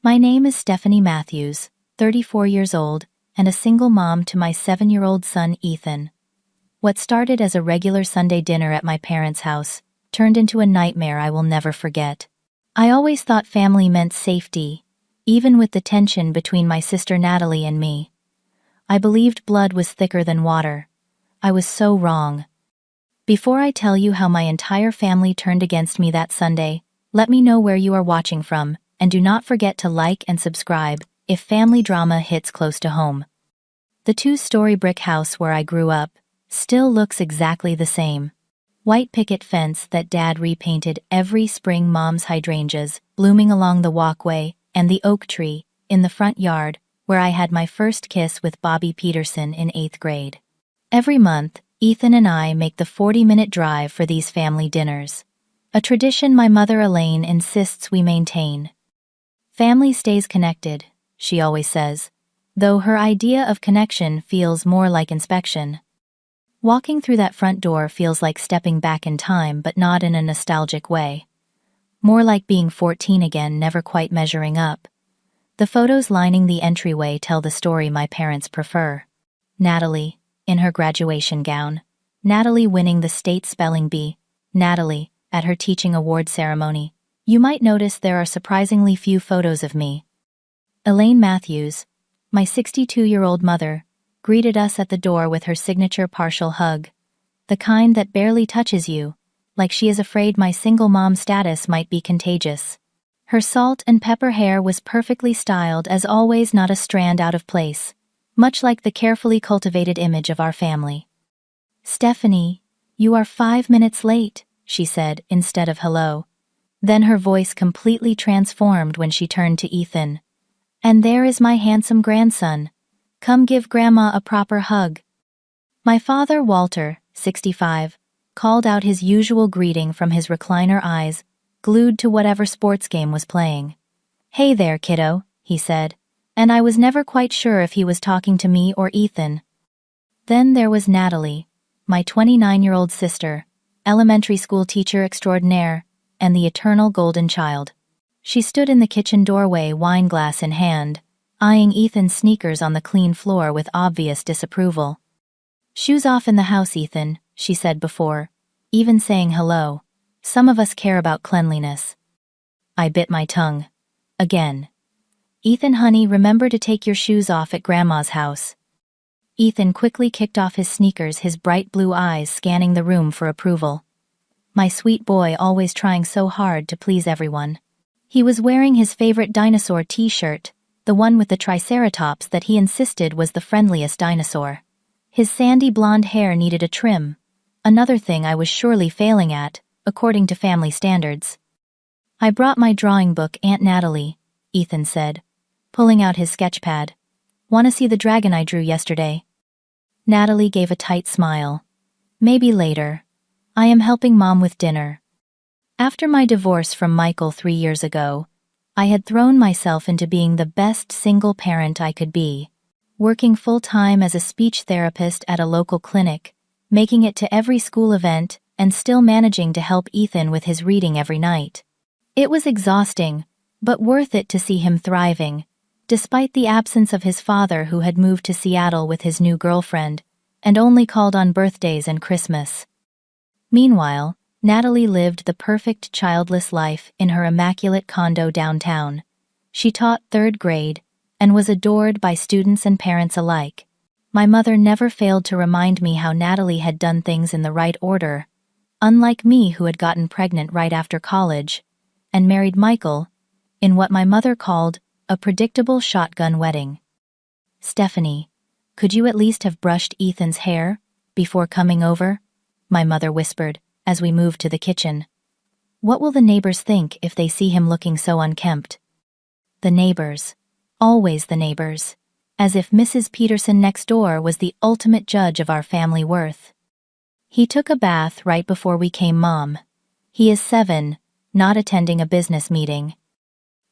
My name is Stephanie Matthews, 34 years old, and a single mom to my 7-year-old son Ethan. What started as a regular Sunday dinner at my parents' house turned into a nightmare I will never forget. I always thought family meant safety, even with the tension between my sister Natalie and me. I believed blood was thicker than water. I was so wrong. Before I tell you how my entire family turned against me that Sunday, let me know where you are watching from, and do not forget to like and subscribe if family drama hits close to home. The two-story brick house where I grew up still looks exactly the same. White picket fence that Dad repainted every spring, mom's hydrangeas blooming along the walkway, and the oak tree in the front yard where I had my first kiss with Bobby Peterson in 8th grade. Every month, Ethan and I make the 40-minute drive for these family dinners, a tradition my mother Elaine insists we maintain. Family stays connected, she always says, though her idea of connection feels more like inspection. Walking through that front door feels like stepping back in time, but not in a nostalgic way. More like being 14 again, never quite measuring up. The photos lining the entryway tell the story my parents prefer. Natalie, in her graduation gown. Natalie winning the state spelling bee. Natalie, at her teaching award ceremony. You might notice there are surprisingly few photos of me. Elaine Matthews, my 62-year-old mother, greeted us at the door with her signature partial hug. The kind that barely touches you, like she is afraid my single mom status might be contagious. Her salt and pepper hair was perfectly styled, as always, not a strand out of place, much like the carefully cultivated image of our family. "Stephanie, you are 5 minutes late," she said instead of hello. Then her voice completely transformed when she turned to Ethan. "And there is my handsome grandson. Come give Grandma a proper hug." My father, Walter, 65, called out his usual greeting from his recliner eyes, glued to whatever sports game was playing. "Hey there, kiddo," he said, and I was never quite sure if he was talking to me or Ethan. Then there was Natalie, my 29-year-old sister, elementary school teacher extraordinaire, and the eternal golden child. She stood in the kitchen doorway, wineglass in hand, eyeing Ethan's sneakers on the clean floor with obvious disapproval. "Shoes off in the house, Ethan," she said before even saying hello. "Some of us care about cleanliness." I bit my tongue. Again. "Ethan, honey, remember to take your shoes off at Grandma's house." Ethan quickly kicked off his sneakers, his bright blue eyes scanning the room for approval. My sweet boy, always trying so hard to please everyone. He was wearing his favorite dinosaur t-shirt, the one with the triceratops that he insisted was the friendliest dinosaur. His sandy blonde hair needed a trim, another thing I was surely failing at, according to family standards. "I brought my drawing book, Aunt Natalie," Ethan said, pulling out his sketch pad. "Want to see the dragon I drew yesterday?" Natalie gave a tight smile. "Maybe later. I am helping Mom with dinner." After my divorce from Michael 3 years ago, I had thrown myself into being the best single parent I could be, working full-time as a speech therapist at a local clinic, making it to every school event, and still managing to help Ethan with his reading every night. It was exhausting, but worth it to see him thriving, despite the absence of his father, who had moved to Seattle with his new girlfriend, and only called on birthdays and Christmas. Meanwhile, Natalie lived the perfect childless life in her immaculate condo downtown. She taught 3rd grade, and was adored by students and parents alike. My mother never failed to remind me how Natalie had done things in the right order, unlike me, who had gotten pregnant right after college, and married Michael, in what my mother called a predictable shotgun wedding. "Stephanie, could you at least have brushed Ethan's hair before coming over?" my mother whispered as we moved to the kitchen. "What will the neighbors think if they see him looking so unkempt?" The neighbors. Always the neighbors. As if Mrs. Peterson next door was the ultimate judge of our family worth. "He took a bath right before we came, Mom. He is 7, not attending a business meeting."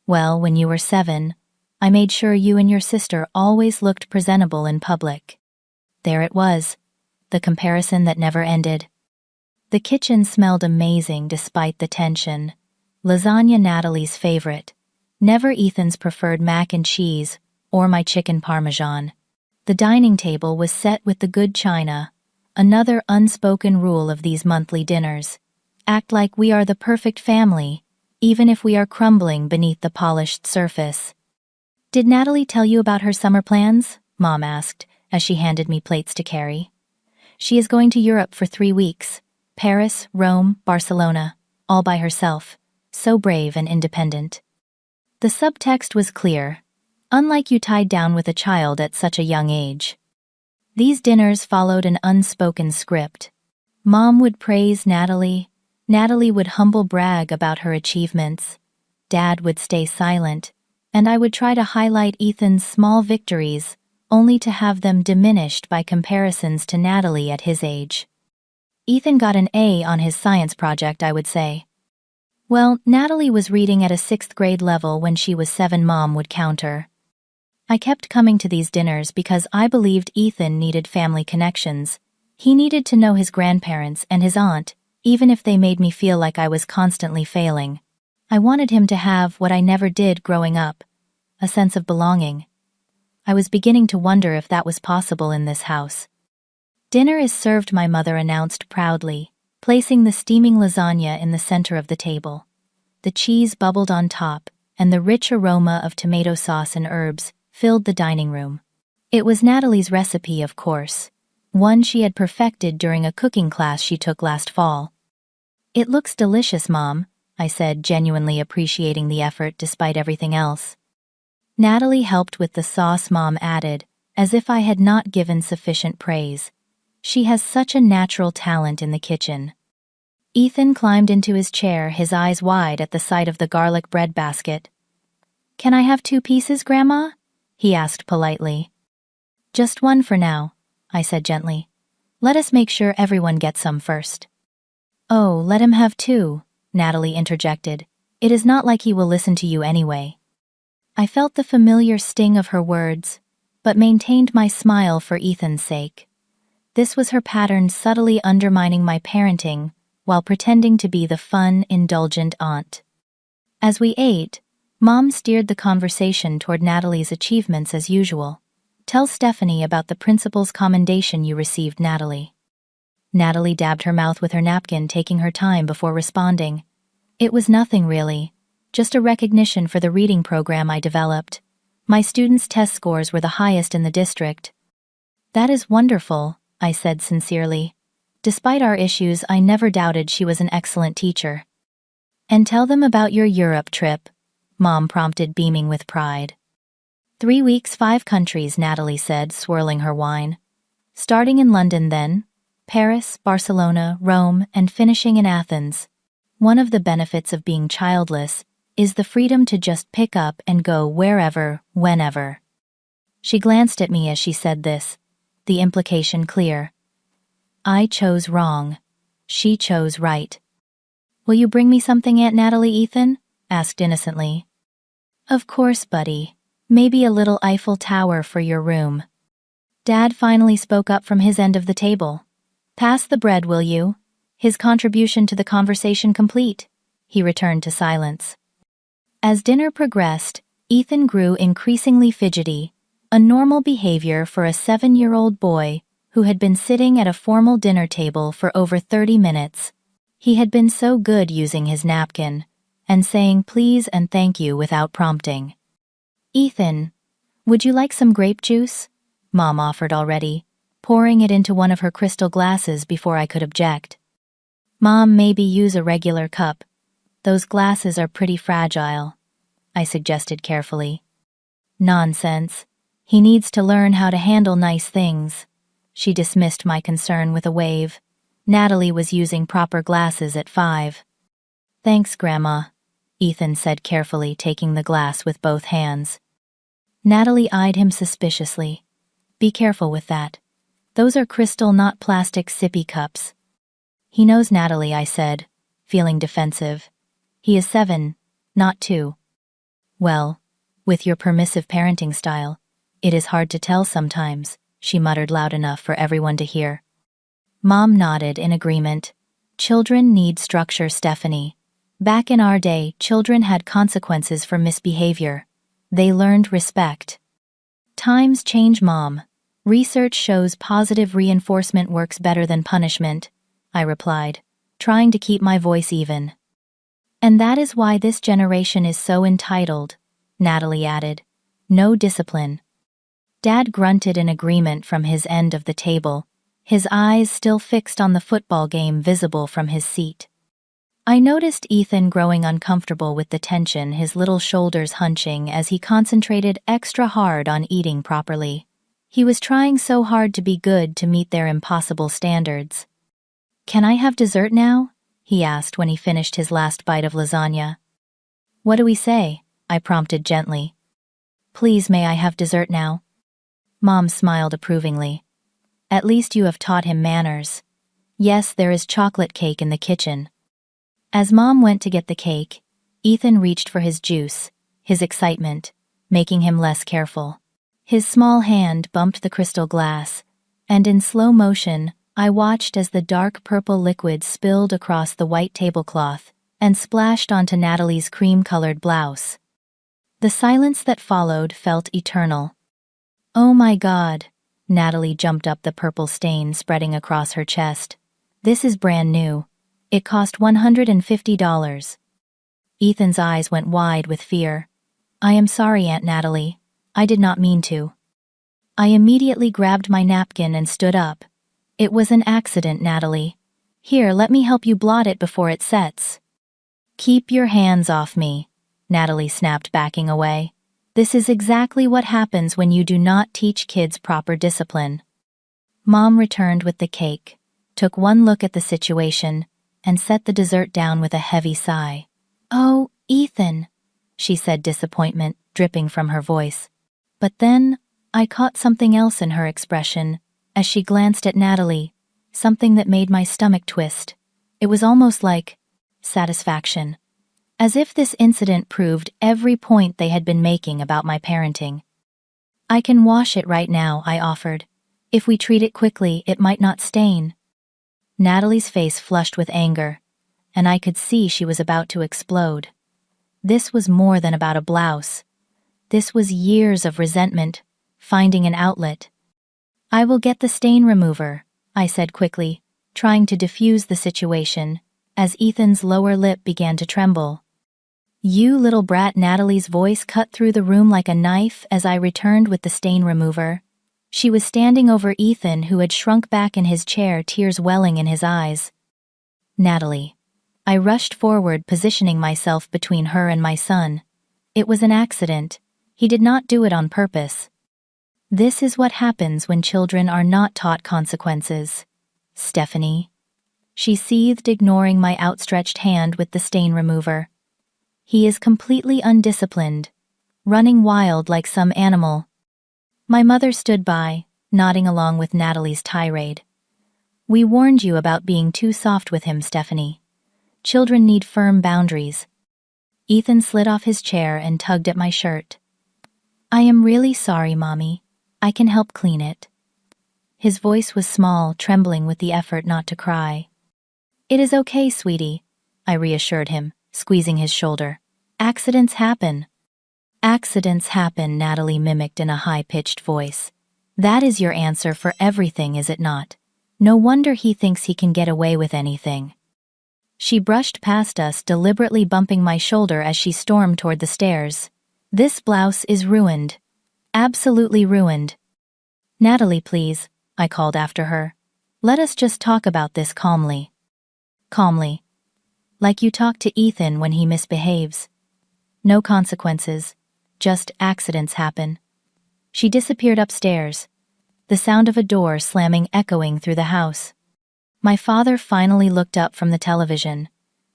"Well, when you were 7, I made sure you and your sister always looked presentable in public." There it was, the comparison that never ended. The kitchen smelled amazing despite the tension. Lasagna, Natalie's favorite, Never Ethan's preferred mac and cheese or my chicken parmesan. The dining table was set with the good china, another unspoken rule of these monthly dinners. Act like we are the perfect family, even if we are crumbling beneath the polished surface. "Did Natalie tell you about her summer plans?" Mom asked, as she handed me plates to carry. "She is going to Europe for 3 weeks. Paris, Rome, Barcelona, all by herself. So brave and independent." The subtext was clear. Unlike you tied down with a child at such a young age. These dinners followed an unspoken script. Mom would praise Natalie. Natalie would humble brag about her achievements. Dad would stay silent, and I would try to highlight Ethan's small victories, only to have them diminished by comparisons to Natalie at his age. "Ethan got an A on his science project," I would say. "Well, Natalie was reading at a 6th grade level when she was 7," Mom would counter. I kept coming to these dinners because I believed Ethan needed family connections. He needed to know his grandparents and his aunt, even if they made me feel like I was constantly failing. I wanted him to have what I never did growing up, a sense of belonging. I was beginning to wonder if that was possible in this house. "Dinner is served," my mother announced proudly, placing the steaming lasagna in the center of the table. The cheese bubbled on top, and the rich aroma of tomato sauce and herbs filled the dining room. It was Natalie's recipe, of course, one she had perfected during a cooking class she took last fall. "It looks delicious, Mom," I said, genuinely appreciating the effort despite everything else. Natalie helped with the sauce, Mom added, as if I had not given sufficient praise. "She has such a natural talent in the kitchen." Ethan climbed into his chair, his eyes wide at the sight of the garlic bread basket. "Can I have 2 pieces, Grandma?" he asked politely. "Just 1 for now," I said gently. "Let us make sure everyone gets some first." "Oh, let him have 2, Natalie interjected. "It is not like he will listen to you anyway." I felt the familiar sting of her words, but maintained my smile for Ethan's sake. This was her pattern, subtly undermining my parenting while pretending to be the fun, indulgent aunt. As we ate, Mom steered the conversation toward Natalie's achievements as usual. "Tell Stephanie about the principal's commendation you received, Natalie." Natalie dabbed her mouth with her napkin, taking her time before responding. "It was nothing really, just a recognition for the reading program I developed. My students' test scores were the highest in the district." "That is wonderful," I said sincerely. Despite our issues, I never doubted she was an excellent teacher. "And tell them about your Europe trip," Mom prompted, beaming with pride. 3 weeks, 5 countries, Natalie said, swirling her wine. "Starting in London then, Paris, Barcelona, Rome, and finishing in Athens. One of the benefits of being childless is the freedom to just pick up and go wherever, whenever." She glanced at me as she said this, the implication clear. I chose wrong. She chose right. "Will you bring me something, Aunt Natalie?" Ethan asked innocently. "Of course, buddy. Maybe a little Eiffel Tower for your room." Dad finally spoke up from his end of the table. "Pass the bread, will you?" His contribution to the conversation complete, he returned to silence. As dinner progressed, Ethan grew increasingly fidgety, a normal behavior for a 7-year-old boy who had been sitting at a formal dinner table for over 30 minutes. He had been so good using his napkin and saying please and thank you without prompting. "Ethan, would you like some grape juice?" Mom offered already, pouring it into one of her crystal glasses before I could object. "Mom, maybe use a regular cup. Those glasses are pretty fragile," I suggested carefully. "Nonsense. He needs to learn how to handle nice things." She dismissed my concern with a wave. Natalie was using proper glasses at 5. "Thanks, Grandma," Ethan said carefully, taking the glass with both hands. Natalie eyed him suspiciously. "Be careful with that. Those are crystal, not plastic sippy cups." "He knows, Natalie," I said, feeling defensive. "He is 7, not 2. "Well, with your permissive parenting style, it is hard to tell sometimes," she muttered loud enough for everyone to hear. Mom nodded in agreement. "Children need structure, Stephanie. Back in our day, children had consequences for misbehavior. They learned respect. Times change, Mom. Research shows positive reinforcement works better than punishment, I replied, trying to keep my voice even. And that is why this generation is so entitled, Natalie added. No discipline. Dad grunted in agreement from his end of the table, his eyes still fixed on the football game visible from his seat. I noticed Ethan growing uncomfortable with the tension, his little shoulders hunching as he concentrated extra hard on eating properly. He was trying so hard to be good to meet their impossible standards. "Can I have dessert now?" he asked when he finished his last bite of lasagna. "What do we say?" I prompted gently. "Please, may I have dessert now?" Mom smiled approvingly. "At least you have taught him manners. Yes, there is chocolate cake in the kitchen." As Mom went to get the cake, Ethan reached for his juice, his excitement, making him less careful. His small hand bumped the crystal glass, and in slow motion, I watched as the dark purple liquid spilled across the white tablecloth and splashed onto Natalie's cream-colored blouse. The silence that followed felt eternal. "Oh my God," Natalie jumped up, the purple stain spreading across her chest. "This is brand new. It cost $150. Ethan's eyes went wide with fear. "I am sorry, Aunt Natalie. I did not mean to." I immediately grabbed my napkin and stood up. "It was an accident, Natalie. Here, let me help you blot it before it sets." "Keep your hands off me," Natalie snapped, backing away. "This is exactly what happens when you do not teach kids proper discipline." Mom returned with the cake, took one look at the situation, and set the dessert down with a heavy sigh. "Oh, Ethan," she said, disappointment dripping from her voice. But then, I caught something else in her expression, as she glanced at Natalie, something that made my stomach twist. It was almost like satisfaction. As if this incident proved every point they had been making about my parenting. "I can wash it right now," I offered. "If we treat it quickly, it might not stain." Natalie's face flushed with anger, and I could see she was about to explode. This was more than about a blouse. This was years of resentment, finding an outlet. "I will get the stain remover," I said quickly, trying to diffuse the situation, as Ethan's lower lip began to tremble. "You little brat," Natalie's voice cut through the room like a knife as I returned with the stain remover. She was standing over Ethan, who had shrunk back in his chair, tears welling in his eyes. "Natalie." I rushed forward, positioning myself between her and my son. "It was an accident. He did not do it on purpose." This is what happens when children are not taught consequences. "Stephanie." She seethed, ignoring my outstretched hand with the stain remover. "He is completely undisciplined, running wild like some animal." My mother stood by, nodding along with Natalie's tirade. "We warned you about being too soft with him, Stephanie. Children need firm boundaries." Ethan slid off his chair and tugged at my shirt. "I am really sorry, Mommy. I can help clean it." His voice was small, trembling with the effort not to cry. "It is okay, sweetie," I reassured him, squeezing his shoulder. "Accidents happen." "Accidents happen," Natalie mimicked in a high-pitched voice. "That is your answer for everything, is it not? No wonder he thinks he can get away with anything." She brushed past us, deliberately bumping my shoulder as she stormed toward the stairs. "This blouse is ruined. Absolutely ruined." "Natalie, please," I called after her. "Let us just talk about this calmly." "Calmly. Like you talk to Ethan when he misbehaves. No consequences. Just accidents happen." She disappeared upstairs, the sound of a door slamming echoing through the house. My father finally looked up from the television.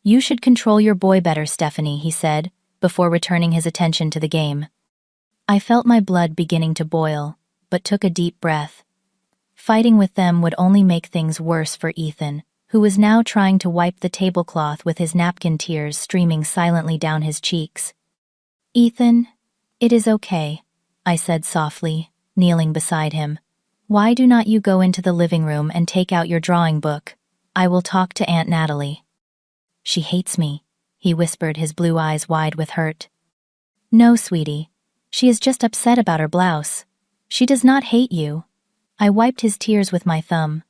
"You should control your boy better, Stephanie," he said, before returning his attention to the game. I felt my blood beginning to boil, but took a deep breath. Fighting with them would only make things worse for Ethan, who was now trying to wipe the tablecloth with his napkin, tears streaming silently down his cheeks. "Ethan, it is okay," I said softly, kneeling beside him. "Why do not you go into the living room and take out your drawing book? I will talk to Aunt Natalie." "She hates me," he whispered, his blue eyes wide with hurt. No, sweetie. She is just upset about her blouse. She does not hate you. I wiped his tears with my thumb.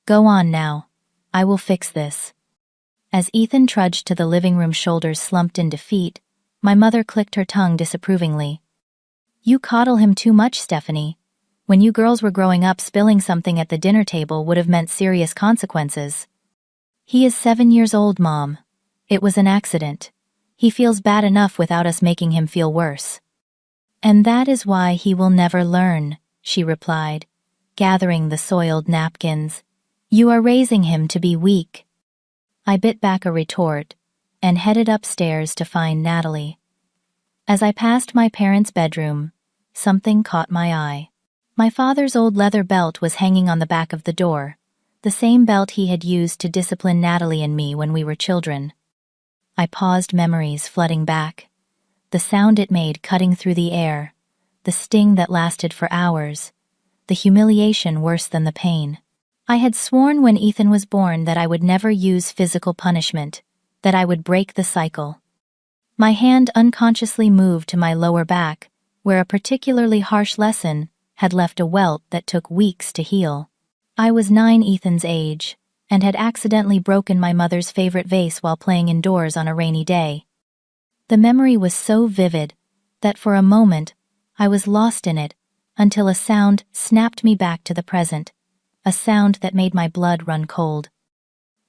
Go on now. I will fix this. As Ethan trudged to the living room, shoulders slumped in defeat, my mother clicked her tongue disapprovingly. You coddle him too much, Stephanie. When you girls were growing up, spilling something at the dinner table would have meant serious consequences. He is 7 years old, Mom. It was an accident. He feels bad enough without us making him feel worse. And that is why he will never learn, she replied, gathering the soiled napkins. You are raising him to be weak. I bit back a retort and headed upstairs to find Natalie. As I passed my parents' bedroom, something caught my eye. My father's old leather belt was hanging on the back of the door, the same belt he had used to discipline Natalie and me when we were children. I paused, memories flooding back. The sound it made cutting through the air, the sting that lasted for hours, the humiliation worse than the pain. I had sworn when Ethan was born that I would never use physical punishment, that I would break the cycle. My hand unconsciously moved to my lower back, where a particularly harsh lesson had left a welt that took weeks to heal. I was 9, Ethan's age, and had accidentally broken my mother's favorite vase while playing indoors on a rainy day. The memory was so vivid that for a moment I was lost in it until a sound snapped me back to the present, a sound that made my blood run cold.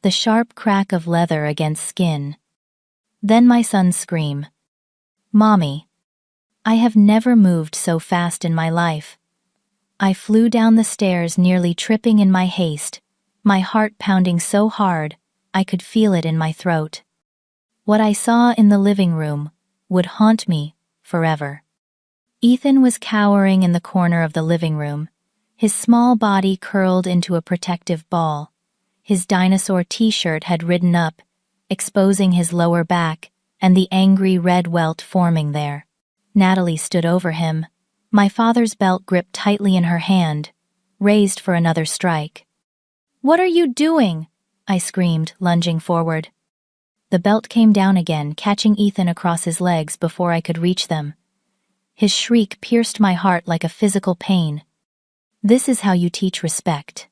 The sharp crack of leather against skin. Then my son's scream. Mommy. I have never moved so fast in my life. I flew down the stairs, nearly tripping in my haste, my heart pounding so hard I could feel it in my throat. What I saw in the living room would haunt me forever. Ethan was cowering in the corner of the living room, his small body curled into a protective ball. His dinosaur t-shirt had ridden up, exposing his lower back and the angry red welt forming there. Natalie stood over him, my father's belt gripped tightly in her hand, raised for another strike. What are you doing? I screamed, lunging forward. The belt came down again, catching Ethan across his legs before I could reach them. His shriek pierced my heart like a physical pain. This is how you teach respect,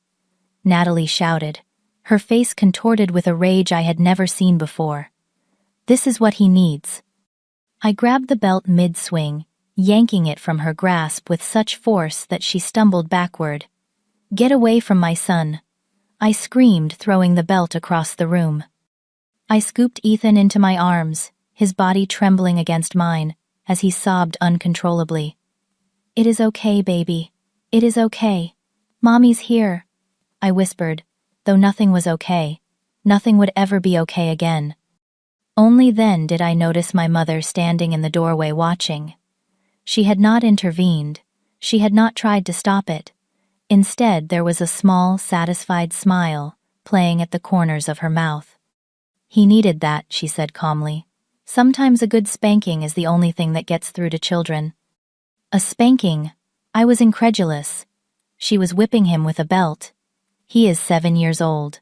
Natalie shouted, her face contorted with a rage I had never seen before. This is what he needs. I grabbed the belt mid-swing, yanking it from her grasp with such force that she stumbled backward. Get away from my son, I screamed, throwing the belt across the room. I scooped Ethan into my arms, his body trembling against mine, as he sobbed uncontrollably. It is okay, baby. It is okay. Mommy's here, I whispered, though nothing was okay. Nothing would ever be okay again. Only then did I notice my mother standing in the doorway watching. She had not intervened. She had not tried to stop it. Instead, there was a small, satisfied smile playing at the corners of her mouth. He needed that, she said calmly. Sometimes a good spanking is the only thing that gets through to children. A spanking? I was incredulous. She was whipping him with a belt. He is 7 years old.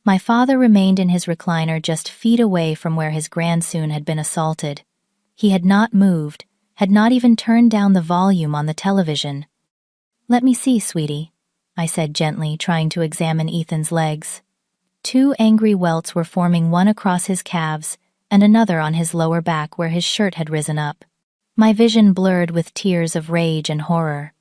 My father remained in his recliner just feet away from where his grandson had been assaulted. He had not moved, had not even turned down the volume on the television. Let me see, sweetie, I said gently, trying to examine Ethan's legs. 2 angry welts were forming, one across his calves and another on his lower back where his shirt had risen up. My vision blurred with tears of rage and horror.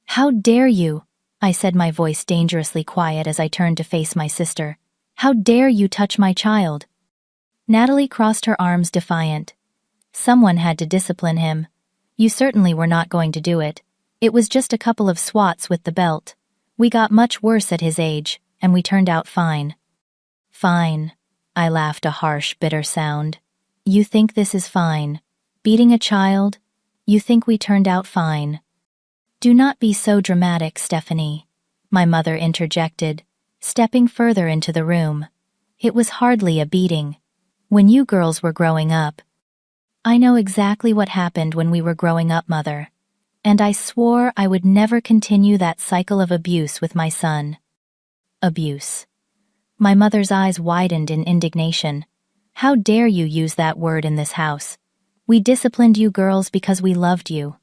How dare you? I said, my voice dangerously quiet as I turned to face my sister. How dare you touch my child? Natalie crossed her arms, defiant. Someone had to discipline him. You certainly were not going to do it. It was just a couple of swats with the belt. We got much worse at his age, and we turned out fine. Fine. I laughed, a harsh, bitter sound. You think this is fine? Beating a child? You think we turned out fine? Do not be so dramatic, Stephanie, my mother interjected, stepping further into the room. It was hardly a beating. When you girls were growing up. I know exactly what happened when we were growing up, Mother. And I swore I would never continue that cycle of abuse with my son. Abuse. My mother's eyes widened in indignation. How dare you use that word in this house? We disciplined you girls because we loved you.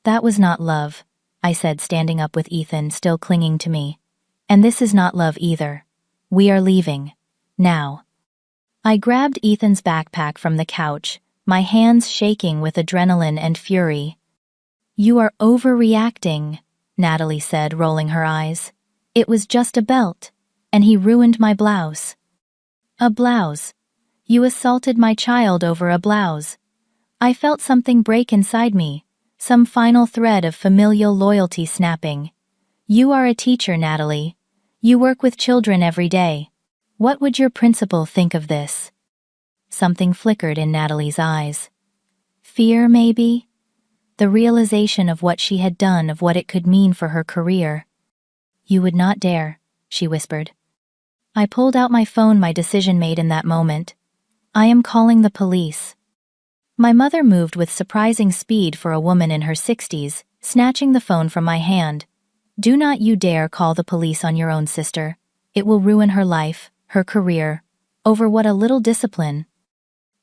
That was not love, I said, standing up with Ethan still clinging to me. And this is not love either. We are leaving. Now. I grabbed Ethan's backpack from the couch, my hands shaking with adrenaline and fury. You are overreacting, Natalie said, rolling her eyes. It was just a belt, and he ruined my blouse. A blouse. You assaulted my child over a blouse. I felt something break inside me, some final thread of familial loyalty snapping. You are a teacher, Natalie. You work with children every day. What would your principal think of this? Something flickered in Natalie's eyes. Fear, maybe? The realization of what she had done, of what it could mean for her career. You would not dare, she whispered. I pulled out my phone, my decision made in that moment. I am calling the police. My mother moved with surprising speed for a woman in her 60s, snatching the phone from my hand. Do not you dare call the police on your own sister. It will ruin her life, her career. Over what? A little discipline.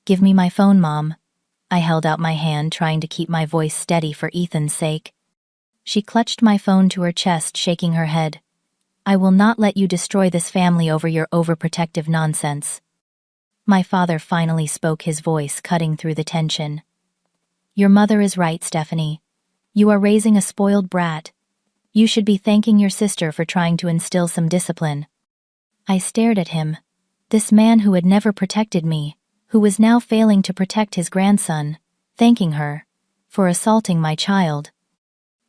Give me my phone, Mom. I held out my hand, trying to keep my voice steady for Ethan's sake. She clutched my phone to her chest, shaking her head. I will not let you destroy this family over your overprotective nonsense. My father finally spoke, his voice cutting through the tension. Your mother is right, Stephanie. You are raising a spoiled brat. You should be thanking your sister for trying to instill some discipline. I stared at him. This man who had never protected me, who was now failing to protect his grandson, thanking her for assaulting my child.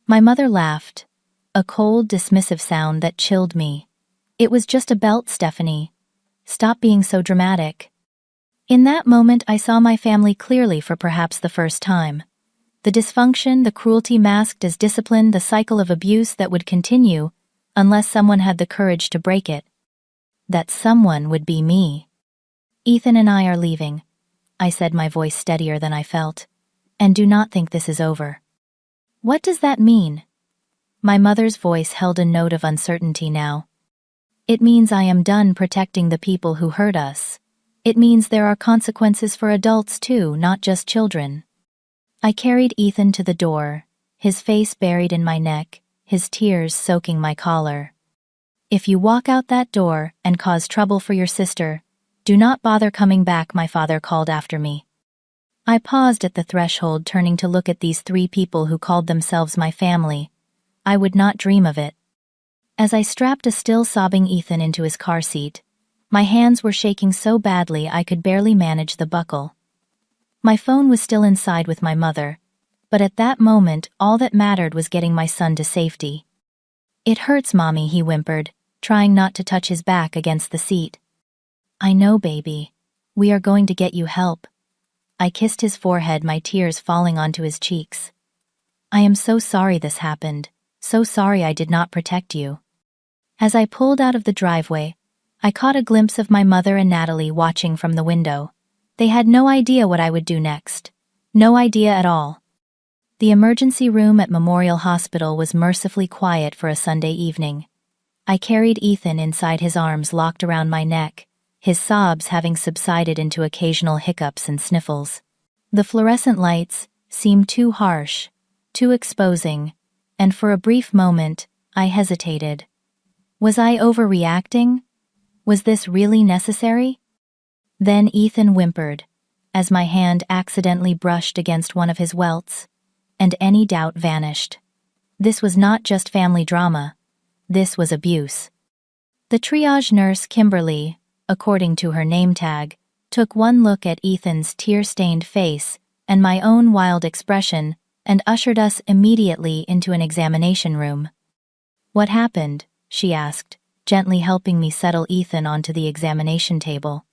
My mother laughed, a cold, dismissive sound that chilled me. It was just a belt, Stephanie. Stop being so dramatic. In that moment, I saw my family clearly for perhaps the first time. The dysfunction, the cruelty masked as discipline, the cycle of abuse that would continue unless someone had the courage to break it. That someone would be me. Ethan and I are leaving, I said, my voice steadier than I felt. And do not think this is over. What does that mean? My mother's voice held a note of uncertainty now. It means I am done protecting the people who hurt us. It means there are consequences for adults too, not just children. I carried Ethan to the door, his face buried in my neck, his tears soaking my collar. If you walk out that door and cause trouble for your sister, do not bother coming back, my father called after me. I paused at the threshold, turning to look at these three people who called themselves my family. I would not dream of it. As I strapped a still sobbing Ethan into his car seat, my hands were shaking so badly I could barely manage the buckle. My phone was still inside with my mother, but at that moment all that mattered was getting my son to safety. It hurts, Mommy, he whimpered, trying not to touch his back against the seat. I know, baby. We are going to get you help. I kissed his forehead, my tears falling onto his cheeks. I am so sorry this happened, so sorry I did not protect you. As I pulled out of the driveway, I caught a glimpse of my mother and Natalie watching from the window. They had no idea what I would do next. No idea at all. The emergency room at Memorial Hospital was mercifully quiet for a Sunday evening. I carried Ethan inside his arms locked around my neck, his sobs having subsided into occasional hiccups and sniffles. The fluorescent lights seemed too harsh, too exposing, and for a brief moment, I hesitated. Was I overreacting? Was this really necessary? Then Ethan whimpered, as my hand accidentally brushed against one of his welts, and any doubt vanished. This was not just family drama. This was abuse. The triage nurse, Kimberly, according to her name tag, took one look at Ethan's tear-stained face and my own wild expression and ushered us immediately into an examination room. What happened? She asked, gently helping me settle Ethan onto the examination table.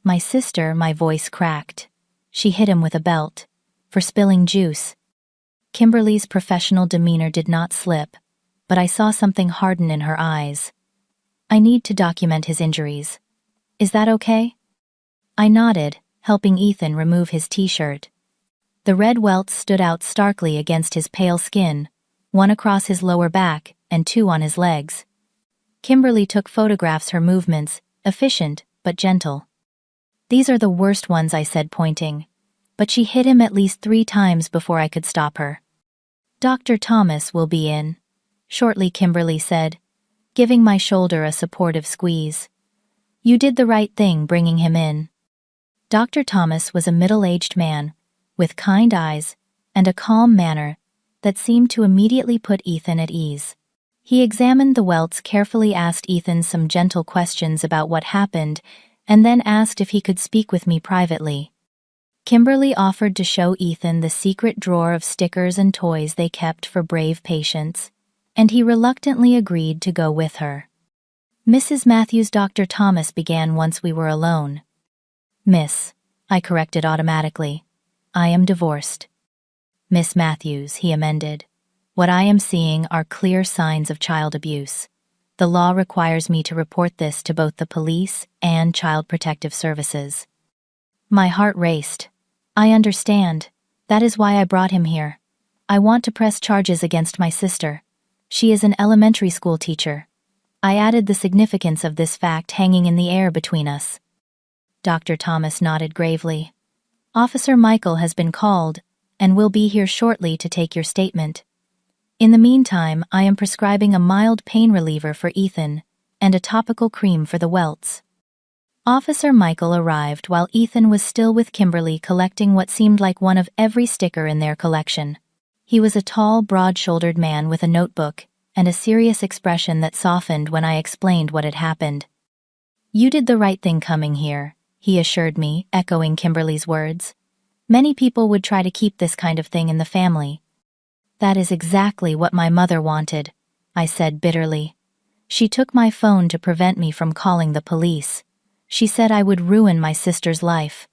My sister, my voice cracked. She hit him with a belt. For spilling juice. Kimberly's professional demeanor did not slip, but I saw something harden in her eyes. I need to document his injuries. Is that okay? I nodded, helping Ethan remove his t-shirt. The red welts stood out starkly against his pale skin, one across his lower back and two on his legs. Kimberly took photographs, her movements, efficient but gentle. These are the worst ones, I said, pointing. But she hit him at least 3 times before I could stop her. Dr. Thomas will be in shortly, Kimberly said, giving my shoulder a supportive squeeze. You did the right thing bringing him in. Dr. Thomas was a middle-aged man, with kind eyes and a calm manner that seemed to immediately put Ethan at ease. He examined the welts, carefully asked Ethan some gentle questions about what happened, and then asked if he could speak with me privately. Kimberly offered to show Ethan the secret drawer of stickers and toys they kept for brave patients, and he reluctantly agreed to go with her. Mrs. Matthews, Dr. Thomas began once we were alone. Miss, I corrected automatically. I am divorced. Miss Matthews, he amended. What I am seeing are clear signs of child abuse. The law requires me to report this to both the police and Child Protective Services. My heart raced. I understand. That is why I brought him here. I want to press charges against my sister. She is an elementary school teacher. I added the significance of this fact hanging in the air between us. Dr. Thomas nodded gravely. Officer Michael has been called and will be here shortly to take your statement. In the meantime, I am prescribing a mild pain reliever for Ethan and a topical cream for the welts. Officer Michael arrived while Ethan was still with Kimberly, collecting what seemed like one of every sticker in their collection. He was a tall, broad-shouldered man with a notebook and a serious expression that softened when I explained what had happened. You did the right thing coming here, he assured me, echoing Kimberly's words. Many people would try to keep this kind of thing in the family. That is exactly what my mother wanted, I said bitterly. She took my phone to prevent me from calling the police. She said I would ruin my sister's life.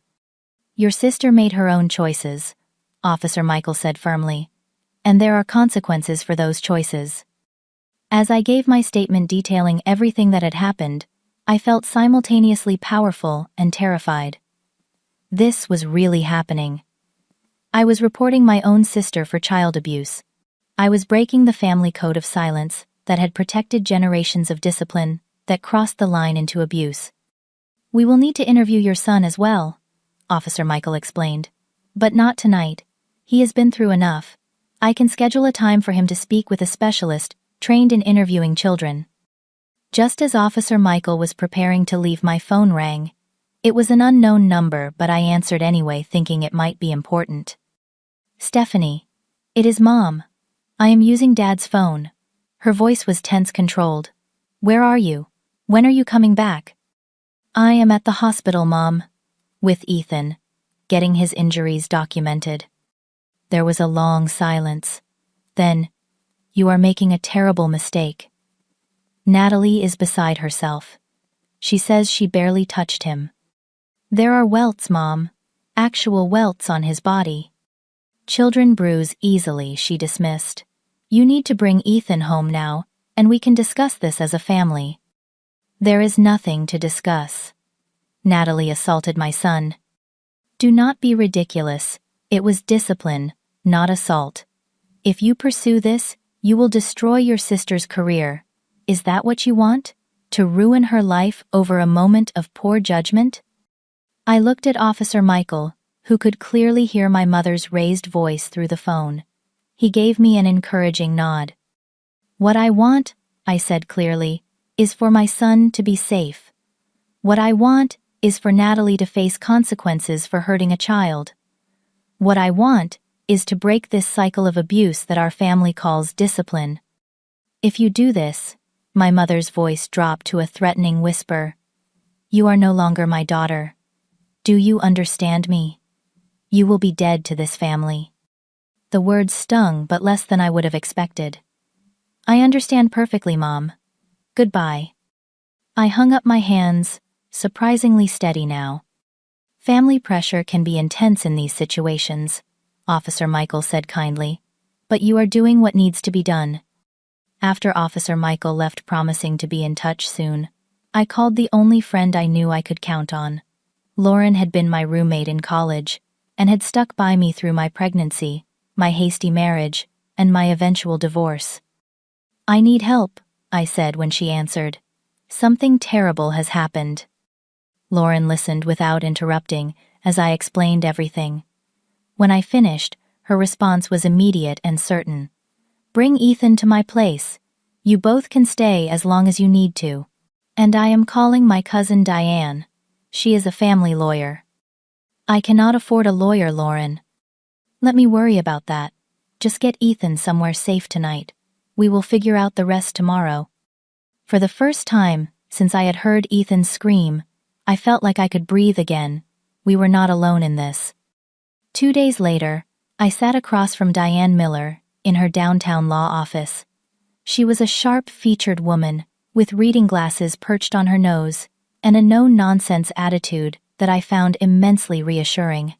Your sister made her own choices, Officer Michael said firmly, and there are consequences for those choices. As I gave my statement detailing everything that had happened, I felt simultaneously powerful and terrified. This was really happening. I was reporting my own sister for child abuse. I was breaking the family code of silence that had protected generations of discipline that crossed the line into abuse. We will need to interview your son as well, Officer Michael explained. But not tonight. He has been through enough. I can schedule a time for him to speak with a specialist trained in interviewing children. Just as Officer Michael was preparing to leave, my phone rang. It was an unknown number, but I answered anyway, thinking it might be important. Stephanie. It is Mom. I am using Dad's phone. Her voice was tense, controlled. Where are you? When are you coming back? I am at the hospital, Mom. With Ethan, getting his injuries documented. There was a long silence. Then, you are making a terrible mistake. Natalie is beside herself. She says she barely touched him. There are welts, Mom. Actual welts on his body. Children bruise easily, she dismissed. You need to bring Ethan home now, and we can discuss this as a family. There is nothing to discuss. Natalie assaulted my son. Do not be ridiculous. It was discipline, not assault. If you pursue this, you will destroy your sister's career. Is that what you want? To ruin her life over a moment of poor judgment? I looked at Officer Michael, who could clearly hear my mother's raised voice through the phone. He gave me an encouraging nod. What I want, I said clearly, is for my son to be safe. What I want is for Natalie to face consequences for hurting a child. What I want is to break this cycle of abuse that our family calls discipline. If you do this, my mother's voice dropped to a threatening whisper, you are no longer my daughter. Do you understand me? You will be dead to this family. The words stung, but less than I would have expected. I understand perfectly, Mom. Goodbye. I hung up my hands, surprisingly steady now. Family pressure can be intense in these situations, Officer Michael said kindly, but you are doing what needs to be done. After Officer Michael left promising to be in touch soon, I called the only friend I knew I could count on. Lauren had been my roommate in college and had stuck by me through my pregnancy, my hasty marriage, and my eventual divorce. I need help, I said when she answered. Something terrible has happened. Lauren listened without interrupting as I explained everything. When I finished, her response was immediate and certain. "Bring Ethan to my place. You both can stay as long as you need to. And I am calling my cousin Diane. She is a family lawyer." "I cannot afford a lawyer, Lauren." "Let me worry about that. Just get Ethan somewhere safe tonight. We will figure out the rest tomorrow." For the first time since I had heard Ethan scream, I felt like I could breathe again. We were not alone in this. 2 days later, I sat across from Diane Miller in her downtown law office. She was a sharp-featured woman with reading glasses perched on her nose and a no-nonsense attitude that I found immensely reassuring.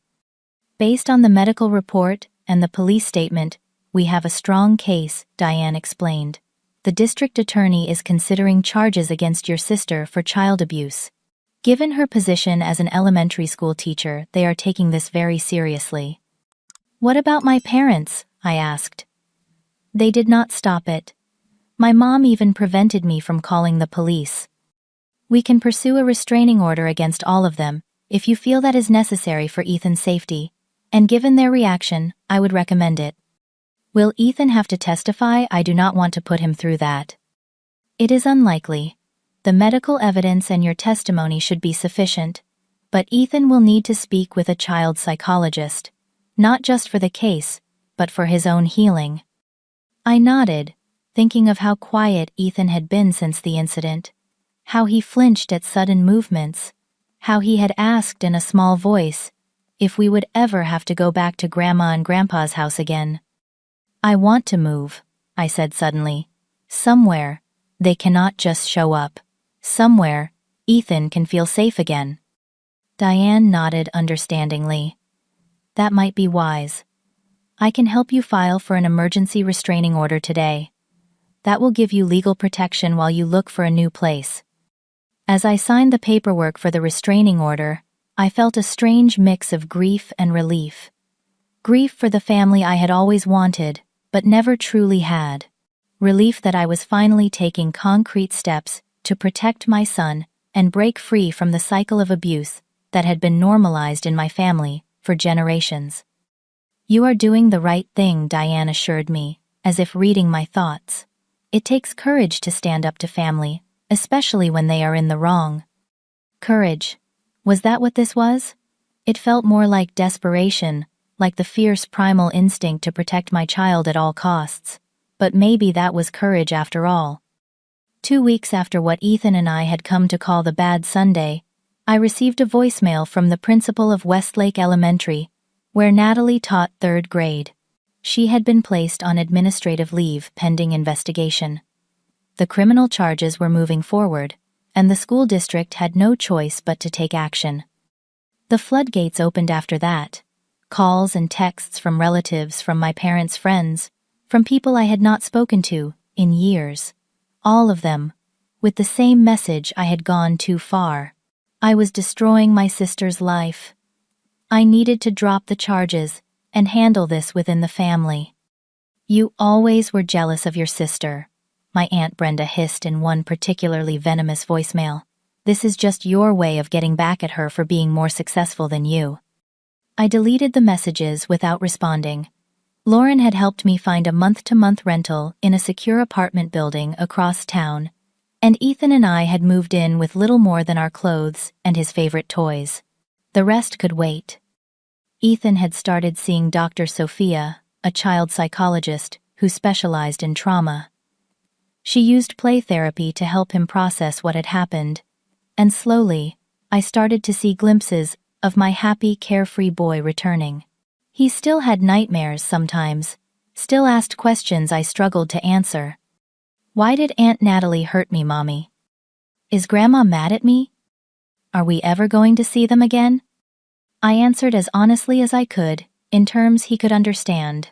"Based on the medical report and the police statement, we have a strong case," Diane explained. "The district attorney is considering charges against your sister for child abuse. Given her position as an elementary school teacher, they are taking this very seriously." "What about my parents?" I asked. "They did not stop it. My mom even prevented me from calling the police. We can pursue a restraining order against all of them if you feel that is necessary for Ethan's safety, and given their reaction, I would recommend it." "Will Ethan have to testify? I do not want to put him through that." "It is unlikely. The medical evidence and your testimony should be sufficient, but Ethan will need to speak with a child psychologist, not just for the case, but for his own healing." I nodded, thinking of how quiet Ethan had been since the incident, how he flinched at sudden movements, how he had asked in a small voice if we would ever have to go back to Grandma and Grandpa's house again. "I want to move," I said suddenly. "Somewhere. They cannot just show up. Somewhere Ethan can feel safe again." Diane nodded understandingly. "That might be wise. I can help you file for an emergency restraining order today. That will give you legal protection while you look for a new place." As I signed the paperwork for the restraining order, I felt a strange mix of grief and relief. Grief for the family I had always wanted, but never truly had. Relief that I was finally taking concrete steps to protect my son and break free from the cycle of abuse that had been normalized in my family for generations. "You are doing the right thing," Diane assured me, as if reading my thoughts. "It takes courage to stand up to family, especially when they are in the wrong." Courage. Was that what this was? It felt more like desperation, like the fierce primal instinct to protect my child at all costs. But maybe that was courage after all. 2 weeks after what Ethan and I had come to call the bad Sunday, I received a voicemail from the principal of Westlake Elementary, where Natalie taught 3rd grade. She had been placed on administrative leave pending investigation. The criminal charges were moving forward, and the school district had no choice but to take action. The floodgates opened after that. Calls and texts from relatives, from my parents' friends, from people I had not spoken to in years. All of them, with the same message: I had gone too far. I was destroying my sister's life. I needed to drop the charges and handle this within the family. "You always were jealous of your sister," my Aunt Brenda hissed in one particularly venomous voicemail. "This is just your way of getting back at her for being more successful than you." I deleted the messages without responding. Lauren had helped me find a month-to-month rental in a secure apartment building across town, and Ethan and I had moved in with little more than our clothes and his favorite toys. The rest could wait. Ethan had started seeing Dr. Sophia, a child psychologist who specialized in trauma. She used play therapy to help him process what had happened, and slowly, I started to see glimpses of my happy, carefree boy returning. He still had nightmares sometimes, still asked questions I struggled to answer. "Why did Aunt Natalie hurt me, Mommy? Is Grandma mad at me? Are we ever going to see them again?" I answered as honestly as I could, in terms he could understand.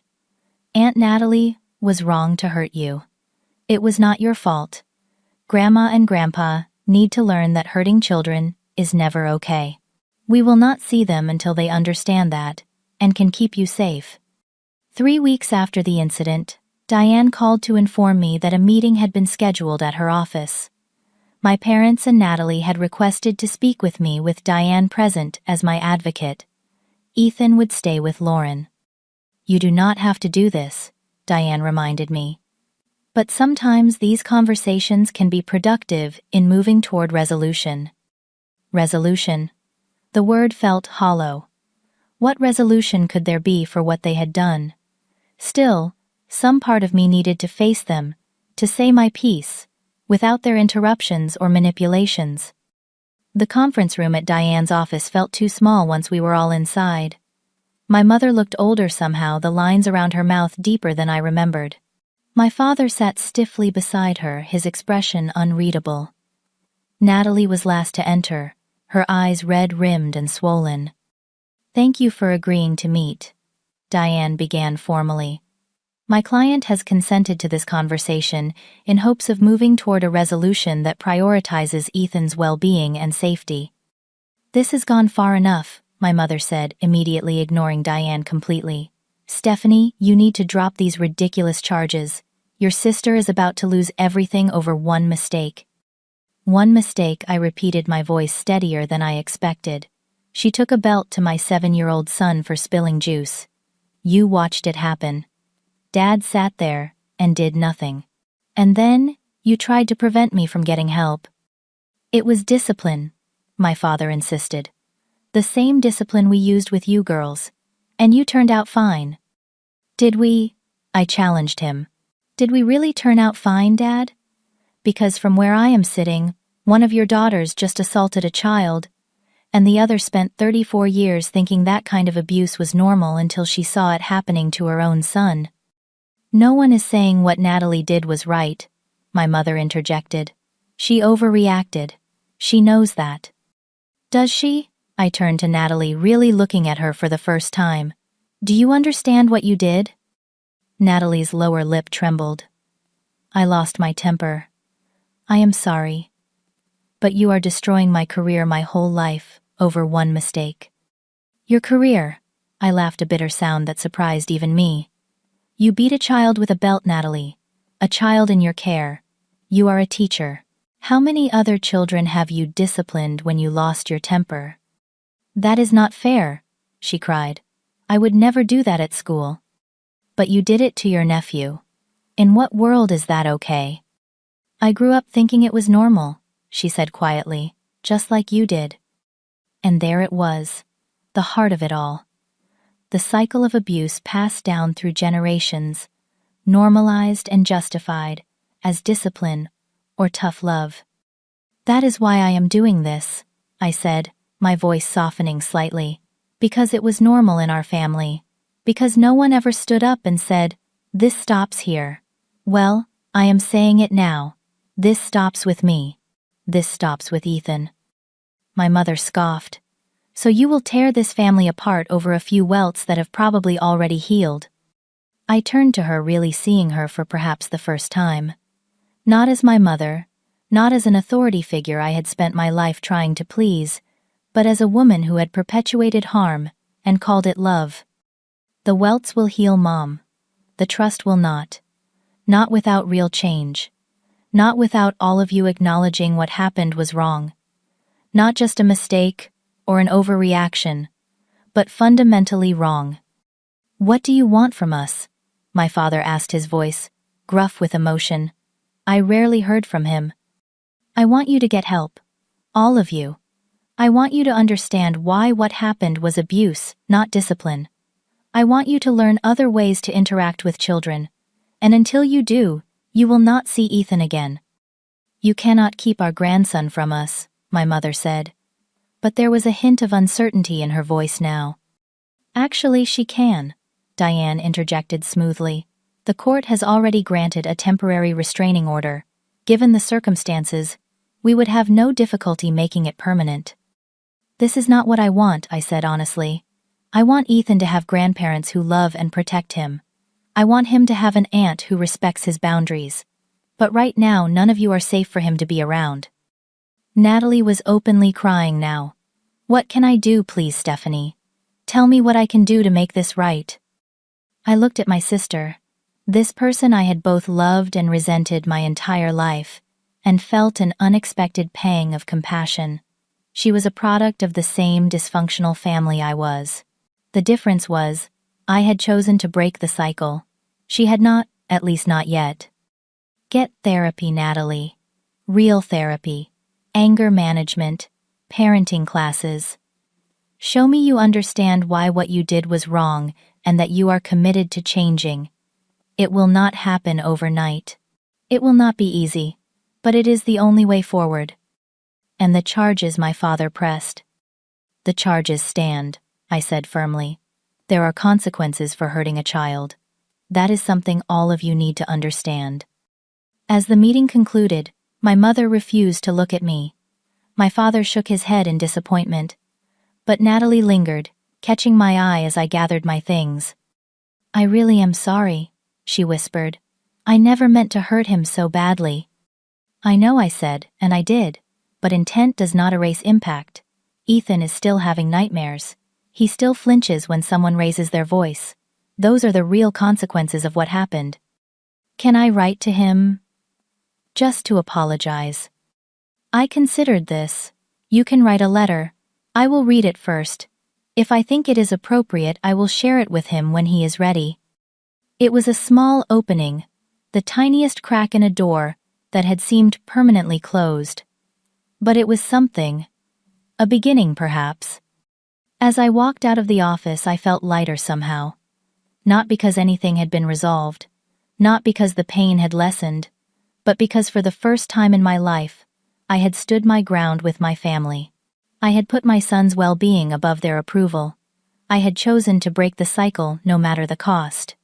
"Aunt Natalie was wrong to hurt you. It was not your fault. Grandma and Grandpa need to learn that hurting children is never okay. We will not see them until they understand that, and can keep you safe." 3 weeks after the incident, Diane called to inform me that a meeting had been scheduled at her office. My parents and Natalie had requested to speak with me with Diane present as my advocate. Ethan would stay with Lauren. You do not have to do this, Diane reminded me. But sometimes these conversations can be productive in moving toward resolution. Resolution. The word felt hollow. What resolution could there be for what they had done? Still, some part of me needed to face them, to say my piece, without their interruptions or manipulations. The conference room at Diane's office felt too small once we were all inside. My mother looked older somehow, the lines around her mouth deeper than I remembered. My father sat stiffly beside her, his expression unreadable. Natalie was last to enter, her eyes red-rimmed and swollen. Thank you for agreeing to meet, Diane began formally. My client has consented to this conversation in hopes of moving toward a resolution that prioritizes Ethan's well-being and safety. This has gone far enough, my mother said, immediately ignoring Diane completely. Stephanie, you need to drop these ridiculous charges. Your sister is about to lose everything over one mistake. One mistake, I repeated, my voice steadier than I expected. She took a belt to my 7-year-old son for spilling juice. You watched it happen. Dad sat there and did nothing. And then, you tried to prevent me from getting help. It was discipline, my father insisted. The same discipline we used with you girls. And you turned out fine. Did we? I challenged him. Did we really turn out fine, Dad? Because from where I am sitting, one of your daughters just assaulted a child, and the other spent 34 years thinking that kind of abuse was normal until she saw it happening to her own son. No one is saying what Natalie did was right, my mother interjected. She overreacted. She knows that. Does she? I turned to Natalie, really looking at her for the first time. Do you understand what you did? Natalie's lower lip trembled. I lost my temper. I am sorry. But you are destroying my career, my whole life, over one mistake. Your career? I laughed, a bitter sound that surprised even me. You beat a child with a belt, Natalie. A child in your care. You are a teacher. How many other children have you disciplined when you lost your temper? That is not fair, she cried. I would never do that at school. But you did it to your nephew. In what world is that okay? I grew up thinking it was normal, she said quietly, just like you did. And there it was, the heart of it all. The cycle of abuse passed down through generations, normalized and justified as discipline or tough love. That is why I am doing this, I said, my voice softening slightly, because it was normal in our family, because no one ever stood up and said, this stops here. Well, I am saying it now. This stops with me. This stops with Ethan. My mother scoffed. So you will tear this family apart over a few welts that have probably already healed. I turned to her, really seeing her for perhaps the first time. Not as my mother, not as an authority figure I had spent my life trying to please, but as a woman who had perpetuated harm and called it love. The welts will heal, Mom. The trust will not. Not without real change. Not without all of you acknowledging what happened was wrong. Not just a mistake or an overreaction, but fundamentally wrong. What do you want from us? My father asked, his voice gruff with emotion. I rarely heard from him. I want you to get help. All of you. I want you to understand why what happened was abuse, not discipline. I want you to learn other ways to interact with children. And until you do, you will not see Ethan again. You cannot keep our grandson from us, my mother said. But there was a hint of uncertainty in her voice now. Actually, she can, Diane interjected smoothly. The court has already granted a temporary restraining order. Given the circumstances, we would have no difficulty making it permanent. This is not what I want, I said honestly. I want Ethan to have grandparents who love and protect him. I want him to have an aunt who respects his boundaries. But right now, none of you are safe for him to be around. Natalie was openly crying now. What can I do, please, Stephanie? Tell me what I can do to make this right. I looked at my sister. This person I had both loved and resented my entire life. and felt an unexpected pang of compassion. She was a product of the same dysfunctional family I was. The difference was, I had chosen to break the cycle. She had not, at least not yet. Get therapy, Natalie. Real therapy. Anger management. Parenting classes. Show me you understand why what you did was wrong and that you are committed to changing. It will not happen overnight. It will not be easy, but it is the only way forward. And the charges my father pressed. The charges stand, I said firmly. There are consequences for hurting a child. That is something all of you need to understand. As the meeting concluded, my mother refused to look at me. My father shook his head in disappointment. But Natalie lingered, catching my eye as I gathered my things. I really am sorry, she whispered. I never meant to hurt him so badly. I know, I said, and I did. But intent does not erase impact. Ethan is still having nightmares. He still flinches when someone raises their voice. Those are the real consequences of what happened. Can I write to him? Just to apologize. I considered this. You can write a letter. I will read it first. If I think it is appropriate, I will share it with him when he is ready. It was a small opening, the tiniest crack in a door that had seemed permanently closed. But it was something. A beginning, perhaps. As I walked out of the office, I felt lighter somehow. Not because anything had been resolved, not because the pain had lessened, but because for the first time in my life, I had stood my ground with my family. I had put my son's well-being above their approval. I had chosen to break the cycle no matter the cost.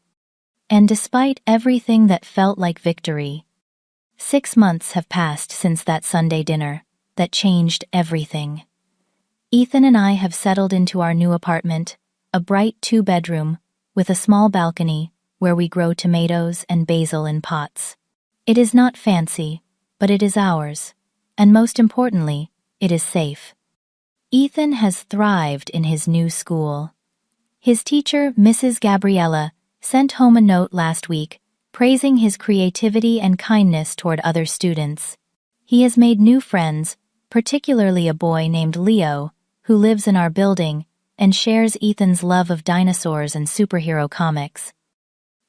And despite everything that felt like victory, 6 months have passed since that Sunday dinner that changed everything. Ethan and I have settled into our new apartment, a bright 2-bedroom, with a small balcony where we grow tomatoes and basil in pots. It is not fancy, but it is ours, and most importantly, it is safe. Ethan has thrived in his new school. His teacher, Mrs. Gabriella, sent home a note last week praising his creativity and kindness toward other students. He has made new friends, particularly a boy named Leo, who lives in our building and shares Ethan's love of dinosaurs and superhero comics.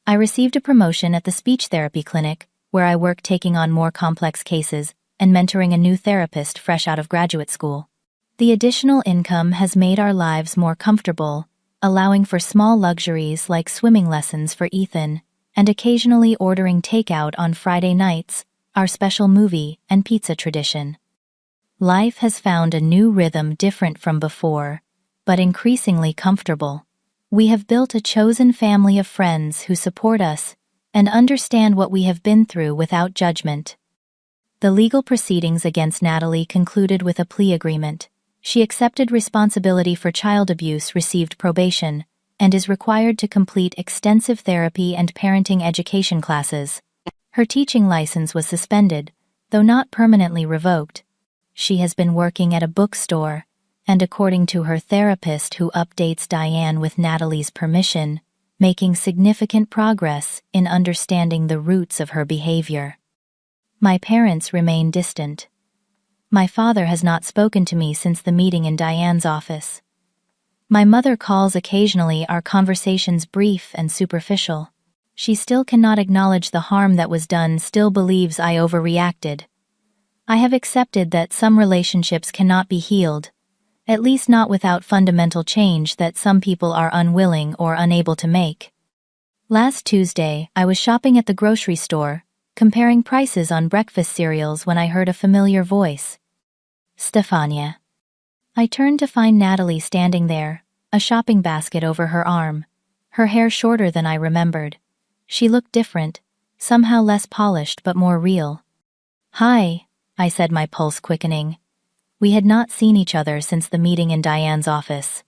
I received a promotion at the speech therapy clinic, where I work taking on more complex cases and mentoring a new therapist fresh out of graduate school. The additional income has made our lives more comfortable, allowing for small luxuries like swimming lessons for Ethan and occasionally ordering takeout on Friday nights, our special movie and pizza tradition. Life has found a new rhythm different from before, but increasingly comfortable. We have built a chosen family of friends who support us and understand what we have been through without judgment. The legal proceedings against Natalie concluded with a plea agreement. She accepted responsibility for child abuse, received probation, and is required to complete extensive therapy and parenting education classes. Her teaching license was suspended, though not permanently revoked. She has been working at a bookstore, and according to her therapist who updates Diane with Natalie's permission, making significant progress in understanding the roots of her behavior. My parents remain distant. My father has not spoken to me since the meeting in Diane's office. My mother calls occasionally, our conversations brief and superficial. She still cannot acknowledge the harm that was done, still believes I overreacted. I have accepted that some relationships cannot be healed, at least not without fundamental change that some people are unwilling or unable to make. Last Tuesday, I was shopping at the grocery store, comparing prices on breakfast cereals when I heard a familiar voice. Stefania. I turned to find Natalie standing there, a shopping basket over her arm, her hair shorter than I remembered. She looked different, somehow less polished but more real. Hi, I said, my pulse quickening. We had not seen each other since the meeting in Diane's office.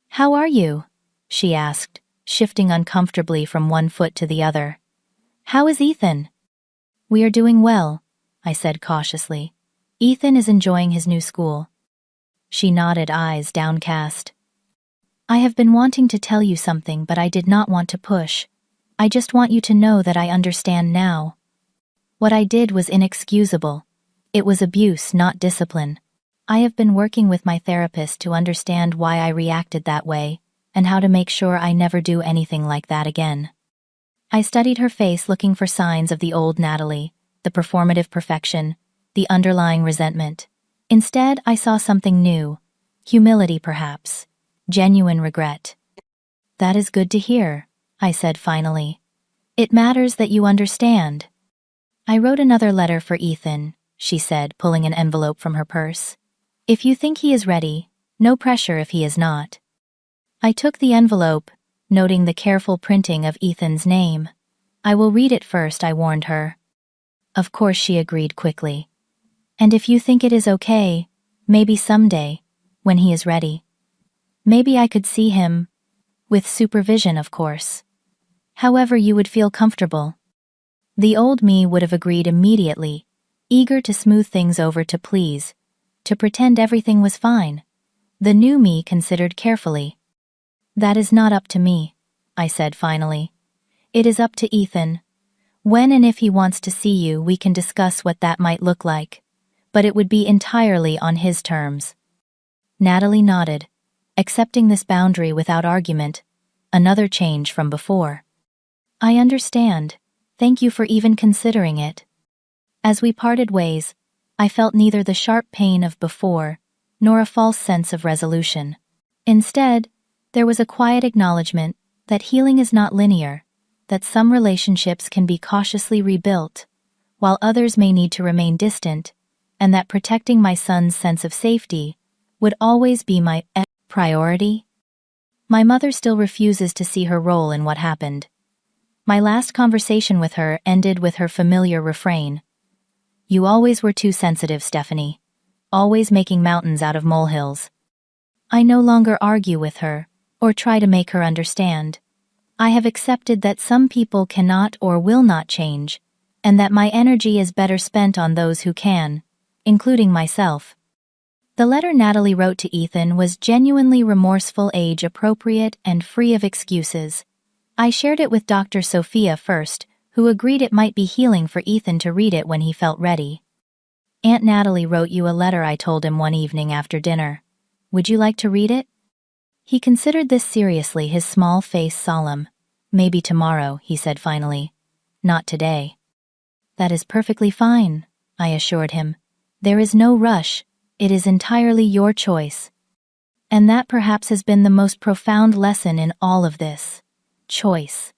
How are you? She asked, shifting uncomfortably from one foot to the other. How is Ethan? We are doing well, I said cautiously. Ethan is enjoying his new school. She nodded, eyes downcast. I have been wanting to tell you something, but I did not want to push. I just want you to know that I understand now. What I did was inexcusable, It was abuse, not discipline. I have been working with my therapist to understand why I reacted that way, and how to make sure I never do anything like that again. I studied her face looking for signs of the old Natalie, the performative perfection, the underlying resentment. Instead, I saw something new. Humility, perhaps. Genuine regret. "That is good to hear," I said finally. "It matters that you understand." "I wrote another letter for Ethan," she said, pulling an envelope from her purse. "If you think he is ready, no pressure if he is not." I took the envelope, noting the careful printing of Ethan's name. "I will read it first," I warned her. Of course she agreed quickly. "And if you think it is okay, maybe someday, when he is ready. Maybe I could see him, with supervision, of course. However you would feel comfortable." The old me would have agreed immediately, eager to smooth things over, to please, to pretend everything was fine. The new me considered carefully. "That is not up to me," I said finally. "It is up to Ethan. When and if he wants to see you, we can discuss what that might look like, but it would be entirely on his terms." Natalie nodded, accepting this boundary without argument, another change from before. "I understand. Thank you for even considering it." As we parted ways, I felt neither the sharp pain of before, nor a false sense of resolution. Instead, there was a quiet acknowledgement that healing is not linear, that some relationships can be cautiously rebuilt, while others may need to remain distant, and that protecting my son's sense of safety would always be my priority. My mother still refuses to see her role in what happened. My last conversation with her ended with her familiar refrain. "You always were too sensitive, Stephanie. Always making mountains out of molehills." I no longer argue with her, or try to make her understand. I have accepted that some people cannot or will not change, and that my energy is better spent on those who can, including myself. The letter Natalie wrote to Ethan was genuinely remorseful, age-appropriate, and free of excuses. I shared it with Dr. Sophia first, who agreed it might be healing for Ethan to read it when he felt ready. "Aunt Natalie wrote you a letter," I told him one evening after dinner. "Would you like to read it?" He considered this seriously, his small face solemn. "Maybe tomorrow," he said finally. "Not today." "That is perfectly fine," I assured him. "There is no rush. It is entirely your choice." And that perhaps has been the most profound lesson in all of this. Choice.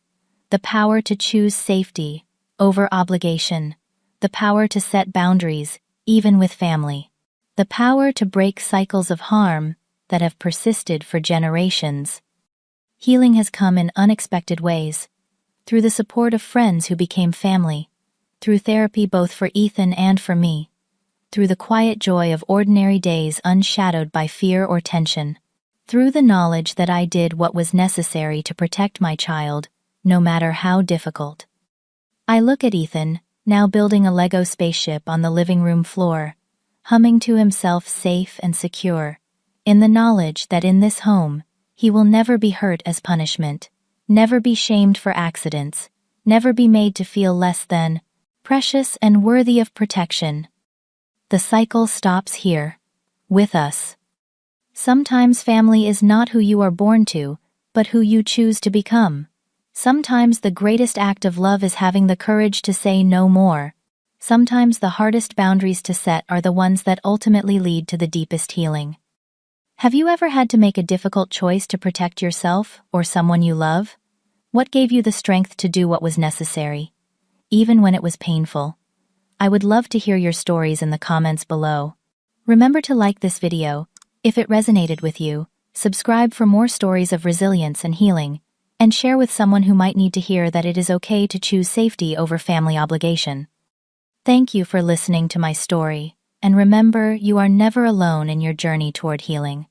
The power to choose safety over obligation. The power to set boundaries, even with family. The power to break cycles of harm that have persisted for generations. Healing has come in unexpected ways. Through the support of friends who became family. Through therapy both for Ethan and for me. Through the quiet joy of ordinary days unshadowed by fear or tension. Through the knowledge that I did what was necessary to protect my child, no matter how difficult. I look at Ethan, now building a Lego spaceship on the living room floor, humming to himself, safe and secure, in the knowledge that in this home, he will never be hurt as punishment, never be shamed for accidents, never be made to feel less than, precious and worthy of protection. The cycle stops here, with us. Sometimes family is not who you are born to, but who you choose to become. Sometimes the greatest act of love is having the courage to say no more. Sometimes the hardest boundaries to set are the ones that ultimately lead to the deepest healing. Have you ever had to make a difficult choice to protect yourself or someone you love? What gave you the strength to do what was necessary, even when it was painful? I would love to hear your stories in the comments below. Remember to like this video, if it resonated with you, subscribe for more stories of resilience and healing, and share with someone who might need to hear that it is okay to choose safety over family obligation. Thank you for listening to my story, and remember, you are never alone in your journey toward healing.